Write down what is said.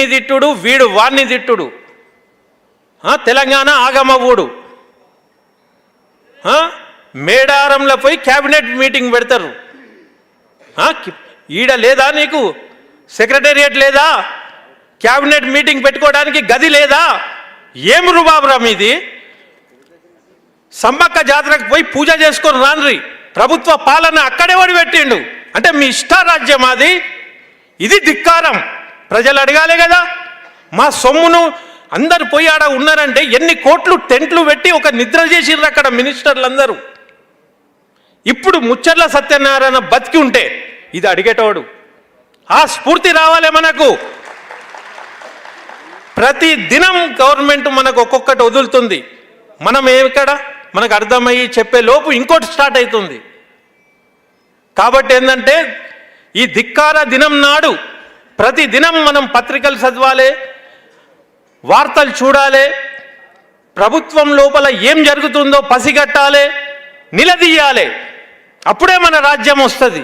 వీడిని తిట్టుడు, వీడు వాడిని తిట్టుడు. తెలంగాణ ఆగమవుడు. మేడారంలో పోయి క్యాబినెట్ మీటింగ్ పెడతారు. ఈడ లేదా నీకు సెక్రటేరియట్ లేదా? క్యాబినెట్ మీటింగ్ పెట్టుకోవడానికి గది లేదా? ఏం రుబాబురా మీది? సమ్మక్క జాతరకు పోయి పూజ చేసుకొని రాన్రి. ప్రభుత్వ పాలన అక్కడే వడి పెట్టిండు అంటే మీ ఇష్టారాజ్యం అది. ఇది ధిక్కారం. ప్రజలు అడగాలి కదా. మా సొమ్మును అందరు పోయి ఆడ ఉన్నారంటే ఎన్ని కోట్లు టెంట్లు పెట్టి ఒక నిద్ర చేసిర్రు అక్కడ మినిస్టర్లందరూ. ఇప్పుడు ముచ్చర్ల సత్యనారాయణ బతికి ఉంటే ఇది అడిగేటోడు. ఆ స్ఫూర్తి రావాలి మనకు. ప్రతి దినం గవర్నమెంట్ మనకు ఒక్కొక్కటి వదులుతుంది. మనం ఎక్కడ మనకు అర్థమయ్యి చెప్పే లోపు ఇంకోటి స్టార్ట్ అవుతుంది. కాబట్టి ఏంటంటే ఈ ధిక్కార దినం నాడు ప్రతి దినం మనం పత్రికలు చదవాలి, వార్తలు చూడాలి, ప్రభుత్వం లోపల ఏం జరుగుతుందో పసిగట్టాలి, నిలదీయాలి. అప్పుడే మన రాజ్యం వస్తుంది.